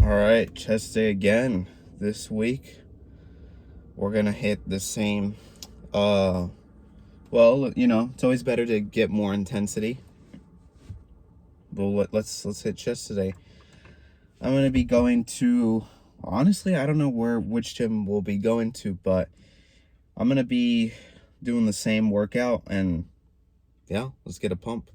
All right, chest day again. This week we're gonna hit the same. Well, it's always better to get more intensity. But let's hit chest today. I'm gonna be going to. Honestly, I don't know which gym we'll be going to, but I'm gonna be doing the same workout, and yeah, let's get a pump.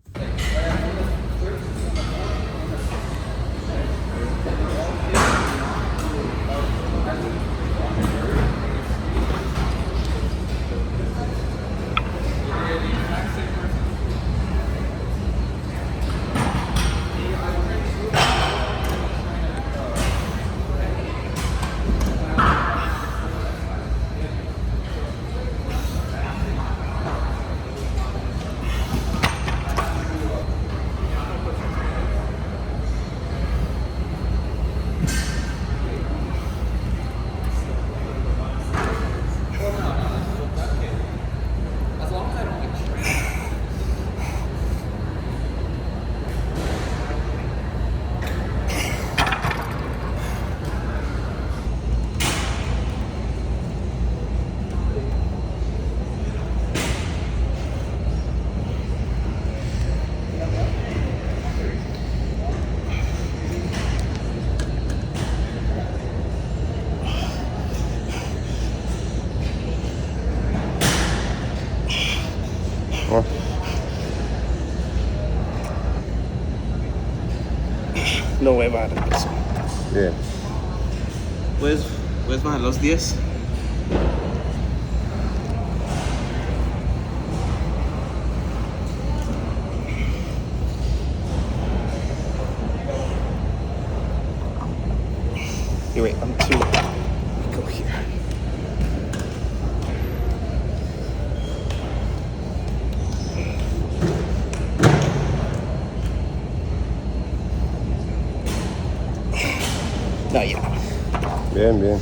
No way va a dar eso. Yeah. ¿Puedes bajar los 10? Here, wait, I'm 2. Go here. No, ya. Bien, bien.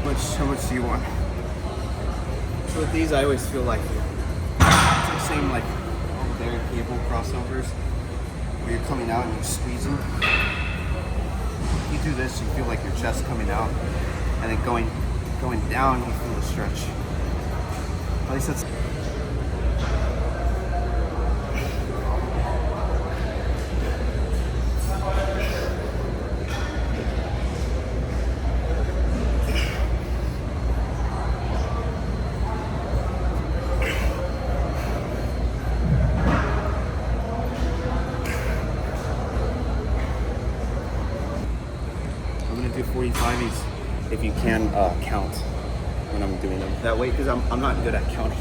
How much do you want? So with these, I always feel like it's the same like over there cable crossovers where you're coming out and you're squeezing. If you do this, you feel like your chest coming out, and then going down, you feel the stretch. At least that's. I'm gonna do 45s if you can count when I'm doing them. That way, because I'm not good at counting.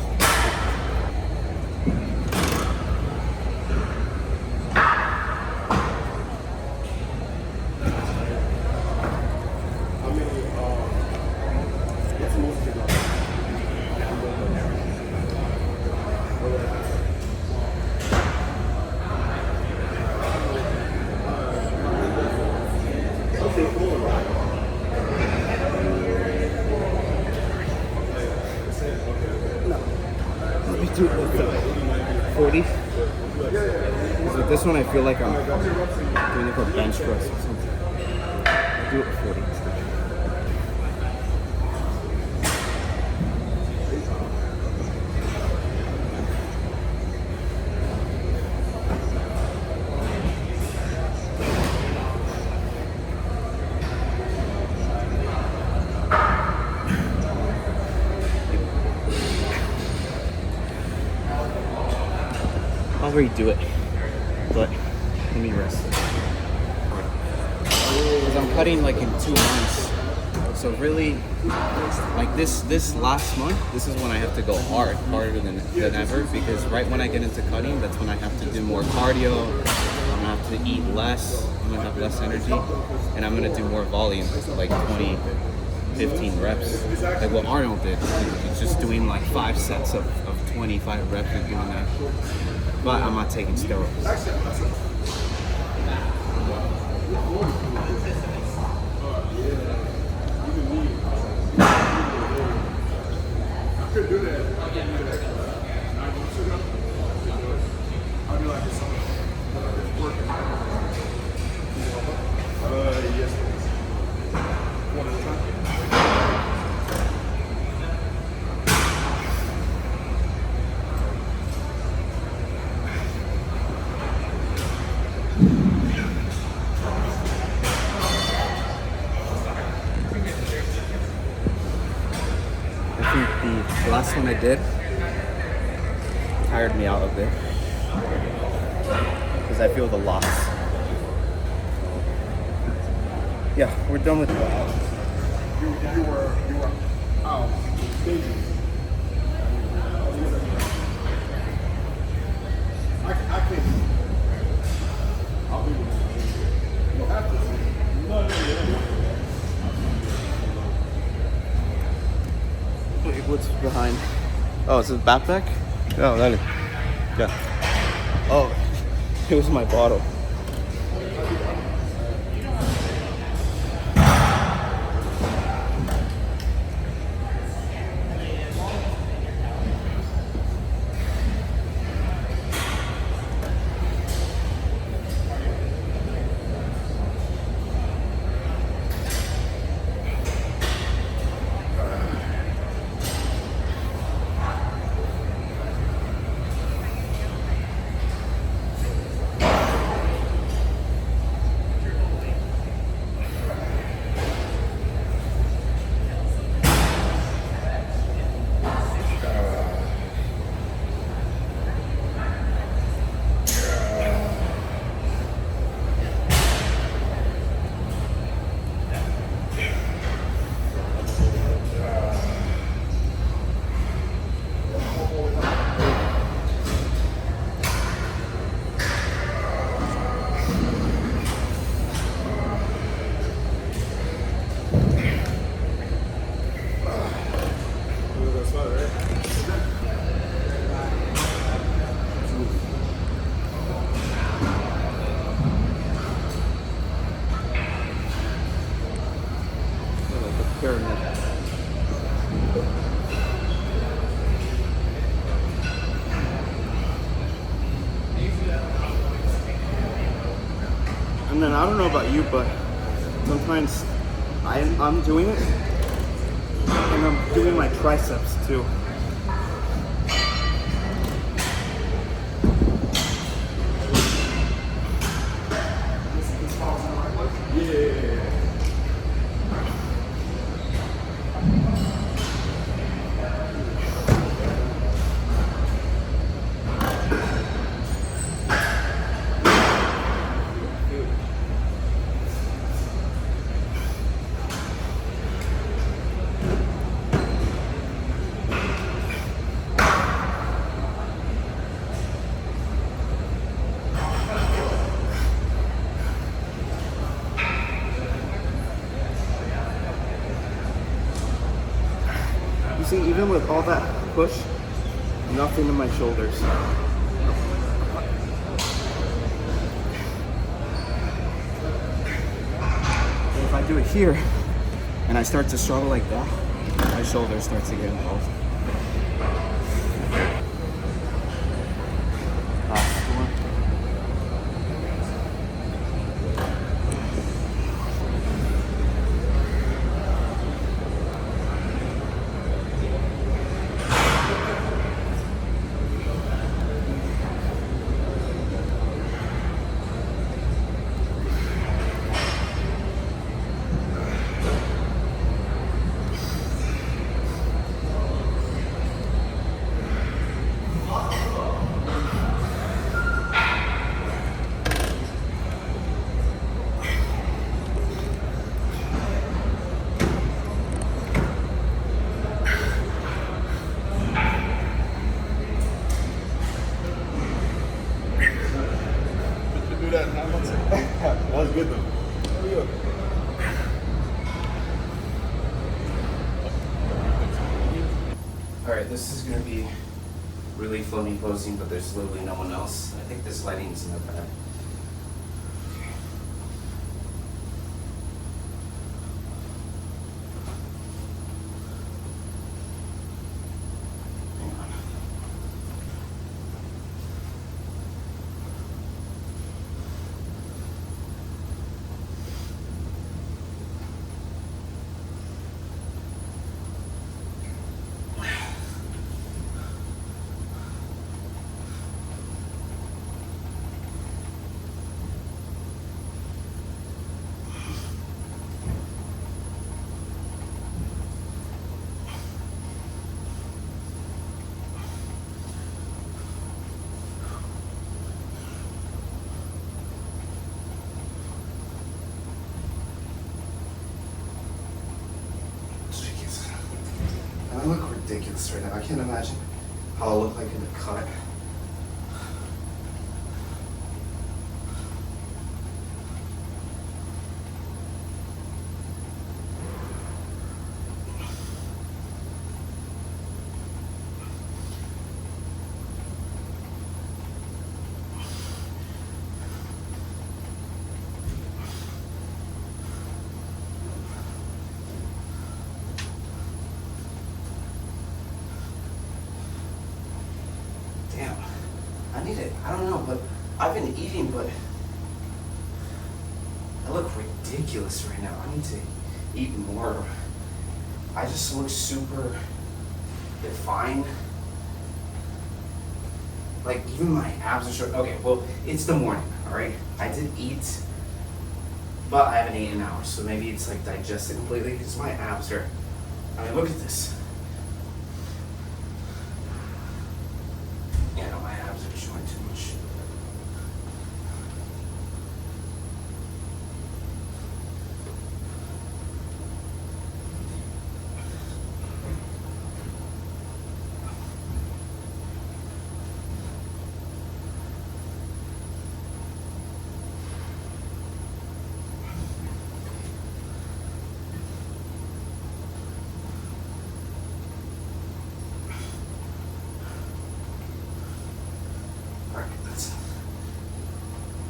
Do it with 40. Because with this one, I feel like I'm doing like a bench press or something. I'll do it with 40 instead. I'll redo it, but let me rest. Because I'm cutting like in 2 months, so really, like this last month, this is when I have to go harder than ever. Because right when I get into cutting, that's when I have to do more cardio. I'm gonna have to eat less. I'm gonna have less energy, and I'm gonna do more volume, like 20, 15 reps, like what Arnold did. He's just doing like 5 sets of 25 reps and doing that. But I'm not taking steroids. I think the last one I did tired me out a bit because I feel the loss. Yeah, we're done with that. You were out. I can't. I'll be with you. You don't have to. No. Wait, what's behind? Oh, is it the backpack? Oh, that is. Yeah. Oh, it was my bottle. Pyramid. And then I don't know about you, but sometimes I'm doing it, and I'm doing my triceps too. You see, even with all that push, nothing in my shoulders. And if I do it here, and I start to struggle like that, my shoulder starts to get involved. Last one. That was good though. Alright, this is gonna be really floaty posing, but there's literally no one else. I think this lighting isn't that bad. Hang on. I look ridiculous right now. I can't imagine how I'll look like in the cut. Damn, I need it. I don't know, but I've been eating, but I look ridiculous right now. I need to eat more. I just look super defined. Like, even my abs are short. Okay, well, it's the morning, all right? I did eat, but I haven't eaten in hours, so maybe it's like digested completely because my abs are, I mean, look at this. Yeah, no, my abs are showing too much.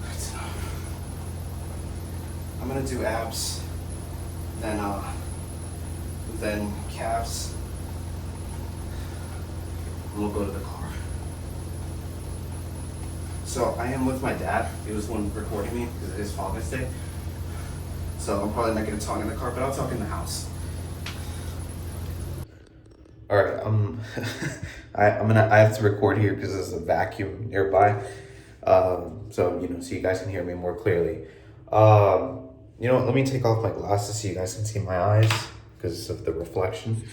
That's enough. I'm gonna do abs, then calves, and we'll go to the car. So I am with my dad. He was the one recording me because it is Father's Day. So I'm probably not gonna talk in the car, but I'll talk in the house. All right, I have to record here because there's a vacuum nearby. So so you guys can hear me more clearly. You know what? Let me take off my glasses so you guys can see my eyes because of the reflection.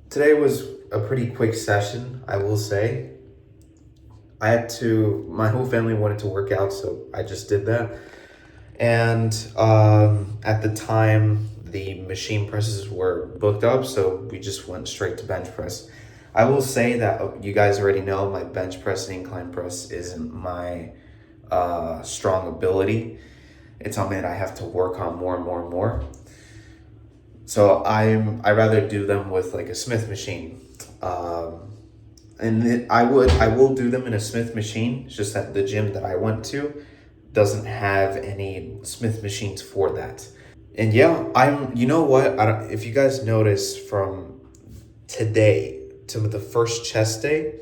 Today was a pretty quick session, I will say. My whole family wanted to work out, so I just did that. And at the time, the machine presses were booked up, so we just went straight to bench press. I will say that you guys already know my bench press and incline press isn't my strong ability. It's something that I have to work on more and more and more. So I rather do them with like a Smith machine. I will do them in a Smith machine. It's just that the gym that I went to doesn't have any Smith machines for that. And yeah, you know what? If you guys notice from today to the first chest day,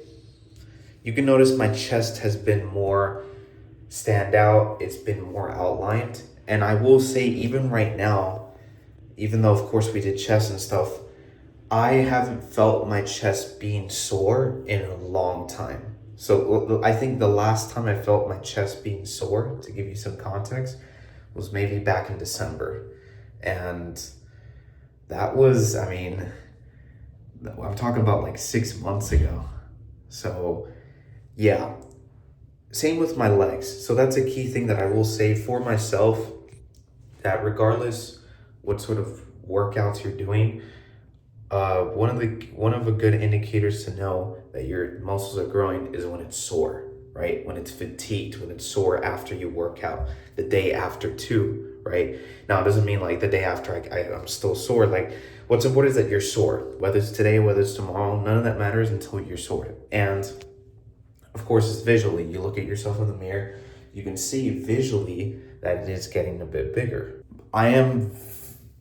you can notice my chest has been more stand out. It's been more outlined. And I will say even right now, even though of course we did chest and stuff, I haven't felt my chest being sore in a long time. So I think the last time I felt my chest being sore, to give you some context, was maybe back in December. And that was, I'm talking about like 6 months ago. So yeah, same with my legs. So that's a key thing that I will say for myself, that regardless what sort of workouts you're doing, one of the good indicators to know that your muscles are growing is when it's sore, right? When it's fatigued, when it's sore after you work out, the day after too, right? Now it doesn't mean like the day after I'm still sore. Like what's important is that you're sore, whether it's today, whether it's tomorrow, none of that matters until you're sore. And of course, it's visually. You look at yourself in the mirror, you can see visually that it is getting a bit bigger. I am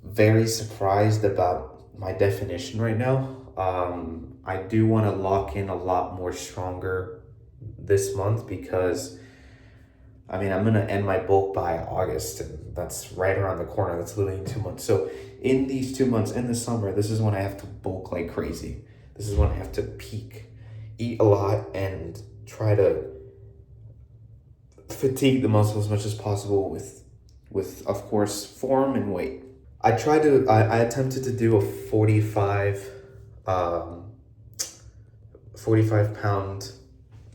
very surprised about my definition right now. I do want to lock in a lot more stronger this month because I'm going to end my bulk by August, and that's right around the corner. That's literally in 2 months. So in these 2 months, in the summer, this is when I have to bulk like crazy. This is when I have to peak, eat a lot, and try to fatigue the muscle as much as possible with of course, form and weight. I attempted to do a 45 pound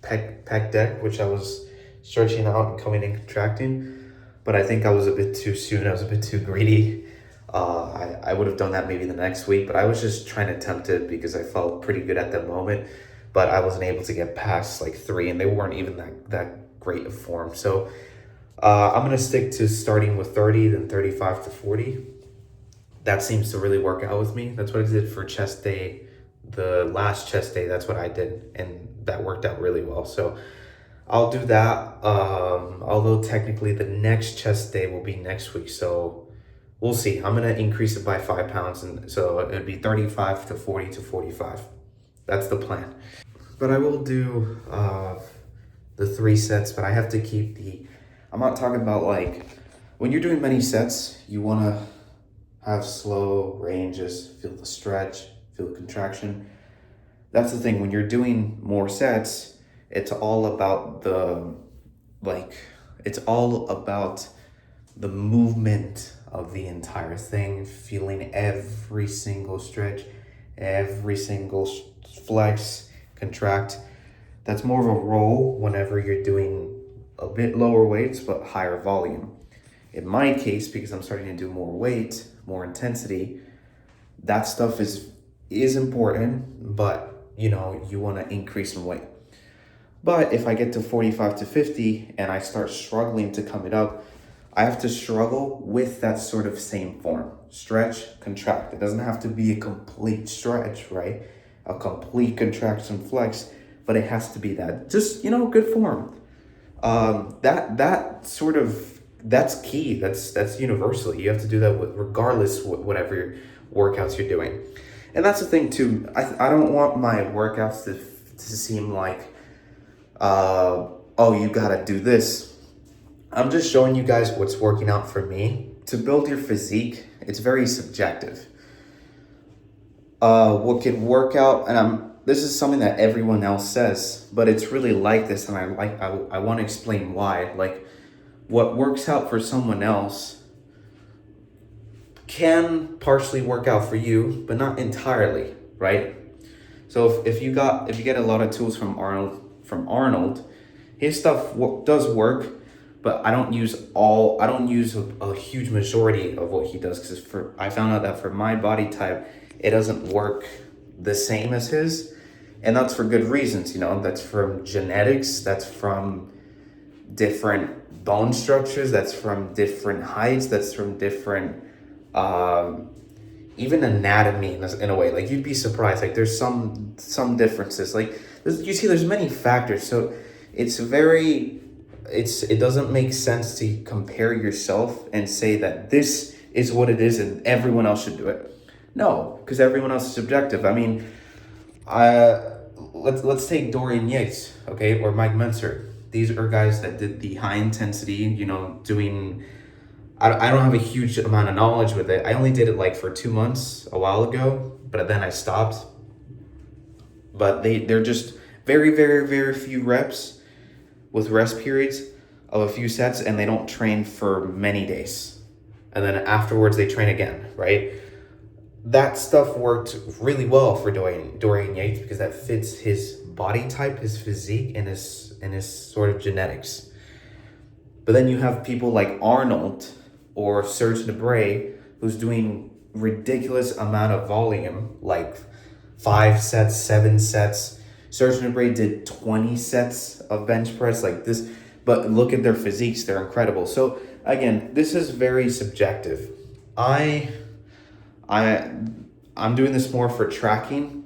pec deck, which I was stretching out and coming and contracting, but I think I was a bit too soon. I was a bit too greedy. I would have done that maybe the next week, but I was just trying to attempt it because I felt pretty good at that moment, but I wasn't able to get past like 3, and they weren't even that great of form. So I'm going to stick to starting with 30, then 35 to 40. That seems to really work out with me. That's what I did for chest day. The last chest day, that's what I did. And that worked out really well. So I'll do that. Although technically the next chest day will be next week. So we'll see. I'm going to increase it by 5 pounds. And so it'd be 35 to 40 to 45. That's the plan. But I will do the 3 sets, but I have to keep I'm not talking about like, when you're doing many sets, you want to have slow ranges, feel the stretch, feel the contraction. That's the thing, when you're doing more sets, it's all about the movement of the entire thing, feeling every single stretch, every single flex, contract. That's more of a roll whenever you're doing a bit lower weights, but higher volume. In my case, because I'm starting to do more weight, more intensity, that stuff is important, but you want to increase in weight. But if I get to 45 to 50 and I start struggling to come it up, I have to struggle with that sort of same form. Stretch, contract. It doesn't have to be a complete stretch, right? A complete contraction flex, but it has to be that. Just, good form. That's key. That's universal. You have to do that regardless whatever workouts you're doing. And that's the thing too. I don't want my workouts to seem like, oh, you gotta do this. I'm just showing you guys what's working out for me. To build your physique, it's very subjective. What could work out, and this is something that everyone else says, but it's really like this, and I want to explain why. Like, what works out for someone else can partially work out for you, but not entirely, right? So if you get a lot of tools from Arnold, his stuff does work, but I don't use a huge majority of what he does, because I found out that for my body type, it doesn't work the same as his, and that's for good reasons. That's from genetics, that's from different bone structures, that's from different heights, that's from different even anatomy in a way. Like, you'd be surprised. Like, there's some differences. Like, there's many factors. So it doesn't make sense to compare yourself and say that this is what it is and everyone else should do it. No, because everyone else is subjective. I mean, let's take Dorian Yates, okay, or Mike Mentzer. These are guys that did the high intensity, doing. I don't have a huge amount of knowledge with it. I only did it like for 2 months a while ago, but then I stopped. But they're just very, very, very few reps with rest periods of a few sets, and they don't train for many days. And then afterwards they train again, right? That stuff worked really well for Dorian Yates, because that fits his body type, his physique, and his sort of genetics. But then you have people like Arnold or Serge Debray, who's doing ridiculous amount of volume, like 5 sets, 7 sets. Serge Debray did 20 sets of bench press like this, but look at their physiques, they're incredible. So again, this is very subjective. I'm doing this more for tracking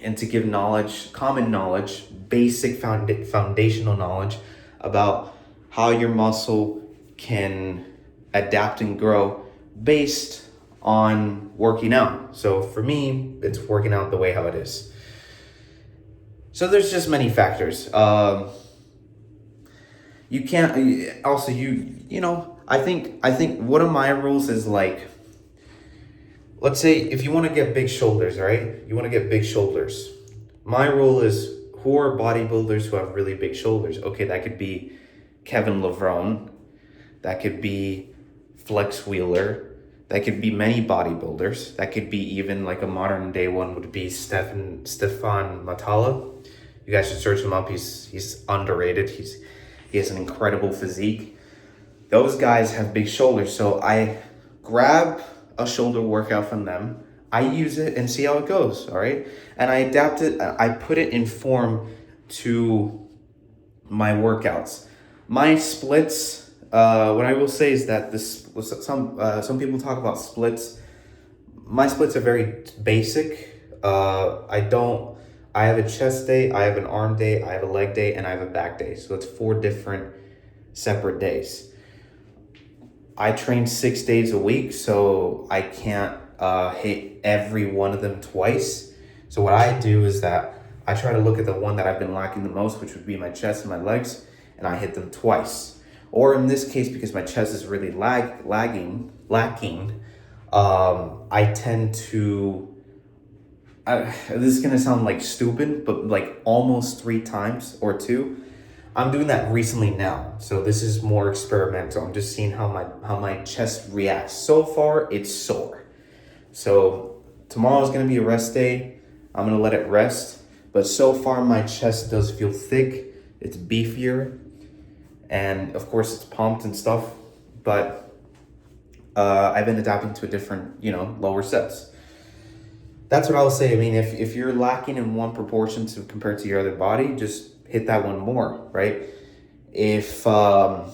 and to give knowledge, common knowledge, basic foundational knowledge about how your muscle can adapt and grow based on working out. So for me, it's working out the way how it is. So there's just many factors. You can't also I think one of my rules is, like, let's say if you want to get big shoulders, right? You want to get big shoulders. My rule is, who are bodybuilders who have really big shoulders? Okay, that could be Kevin Levrone, that could be Flex Wheeler, that could be many bodybuilders, that could be even like a modern day one would be Stefan Matala. You guys should search him up. He's underrated. He has an incredible physique. Those guys have big shoulders, so I grab a shoulder workout from them. I use it and see how it goes, all right? And I adapt it. I put it in form to my workouts. My splits, what I will say is that some people talk about splits. My splits are very basic. I have a chest day, I have an arm day, I have a leg day, and I have a back day. So it's 4 different separate days. I train 6 days a week, so I can't hit every one of them twice. So what I do is that I try to look at the one that I've been lacking the most, which would be my chest and my legs, and I hit them twice. Or in this case, because my chest is really lacking, I tend to, this is gonna sound like stupid, but like almost 3 times or 2. I'm doing that recently now, so this is more experimental. I'm just seeing how my chest reacts. So far, it's sore. So tomorrow is gonna be a rest day. I'm gonna let it rest. But so far, my chest does feel thick. It's beefier, and of course, it's pumped and stuff. But I've been adapting to a different, lower sets. That's what I'll say. I mean, if you're lacking in one proportion compared to your other body, just hit that one more, right? If that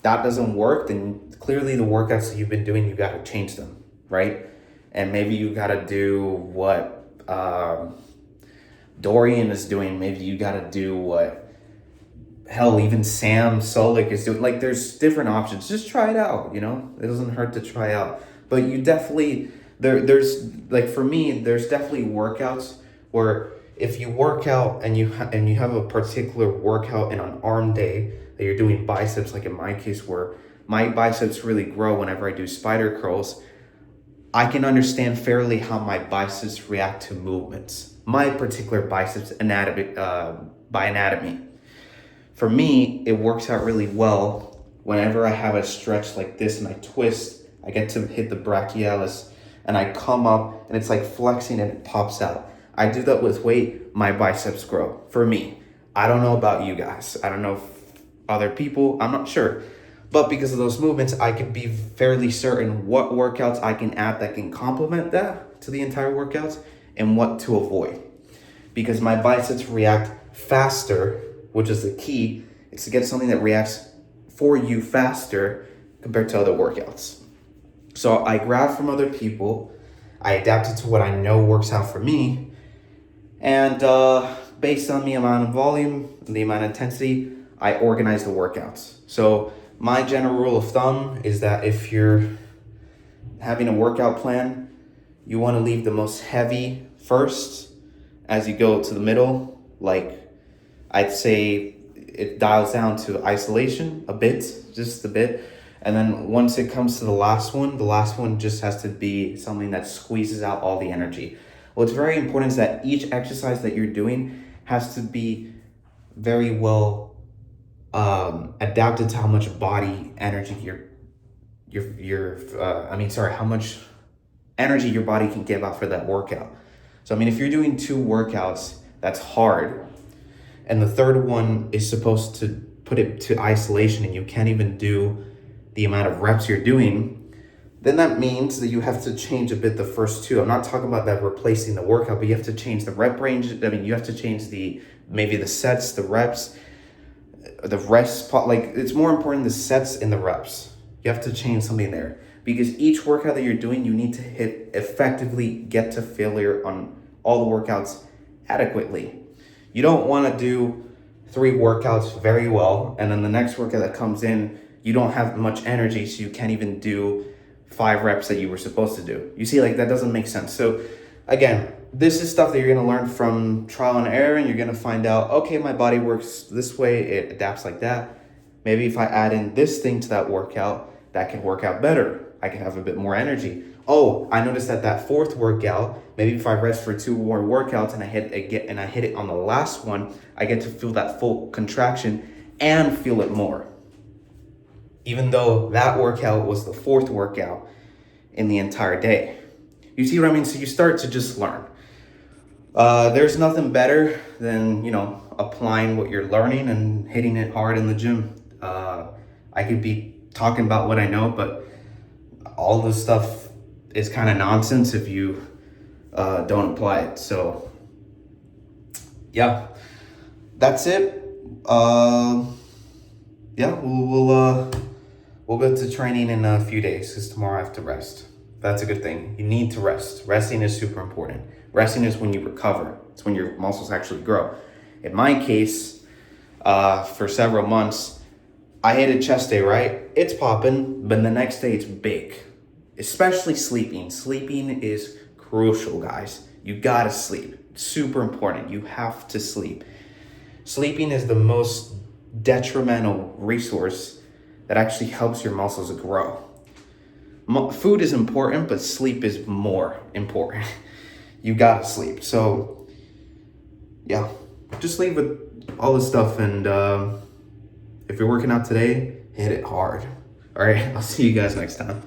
doesn't work, then clearly the workouts that you've been doing, you got to change them, right? And maybe you got to do what Dorian is doing. Maybe you got to do what, hell, even Sam Solik is doing. Like, there's different options. Just try it out, It doesn't hurt to try out. But you definitely There's like, for me, there's definitely workouts where if you work out and you have a particular workout in an arm day that you're doing biceps, like in my case where my biceps really grow whenever I do spider curls, I can understand fairly how my biceps react to movements. My particular biceps anatomy, by anatomy. For me, it works out really well whenever I have a stretch like this and I twist, I get to hit the brachialis and I come up and it's like flexing and it pops out. I do that with weight, my biceps grow. For me, I don't know about you guys. I don't know if other people, I'm not sure. But because of those movements, I can be fairly certain what workouts I can add that can complement that to the entire workouts and what to avoid. Because my biceps react faster, which is the key, is to get something that reacts for you faster compared to other workouts. So I grab from other people, I adapt it to what I know works out for me, and based on the amount of volume, the amount of intensity, I organize the workouts. So my general rule of thumb is that if you're having a workout plan, you want to leave the most heavy first as you go to the middle. Like, I'd say it dials down to isolation a bit, just a bit. And then once it comes to the last one just has to be something that squeezes out all the energy. What's very important is that each exercise that you're doing has to be very well adapted to how much body energy how much energy your body can give out for that workout. So I mean, if you're doing 2 workouts, that's hard, and the third one is supposed to put it to isolation and you can't even do the amount of reps you're doing, then that means that you have to change a bit the first 2. I'm not talking about that replacing the workout, but you have to change the rep range. I mean, you have to change maybe the sets, the reps, the rest. Like, it's more important the sets and the reps. You have to change something there, because each workout that you're doing, you need to effectively get to failure on all the workouts adequately. You don't want to do 3 workouts very well, and then the next workout that comes in, you don't have much energy, so you can't even do 5 reps that you were supposed to do. You see, like, that doesn't make sense. So again, this is stuff that you're going to learn from trial and error, and you're going to find out, okay, my body works this way, it adapts like that. Maybe if I add in this thing to that workout, that can work out better. I can have a bit more energy. Oh, I noticed that 4th workout, maybe if I rest for 2 more workouts and I hit it on the last one, I get to feel that full contraction and feel it more. Even though that workout was the 4th workout in the entire day. You see what I mean? So you start to just learn. There's nothing better than, applying what you're learning and hitting it hard in the gym. I could be talking about what I know, but all this stuff is kind of nonsense if you don't apply it. So yeah, that's it. We'll go to training in a few days because tomorrow I have to rest. That's a good thing. You need to rest. Resting is super important. Resting is when you recover. It's when your muscles actually grow. In my case, for several months, I hit a chest day, right? It's popping, but the next day it's big. Especially sleeping. Sleeping is crucial, guys. You gotta sleep. It's super important. You have to sleep. Sleeping is the most detrimental resource that actually helps your muscles grow. Food is important, but sleep is more important. You gotta sleep. So yeah, just leave with all this stuff, and if you're working out today, hit it hard. All right, I'll see you guys next time.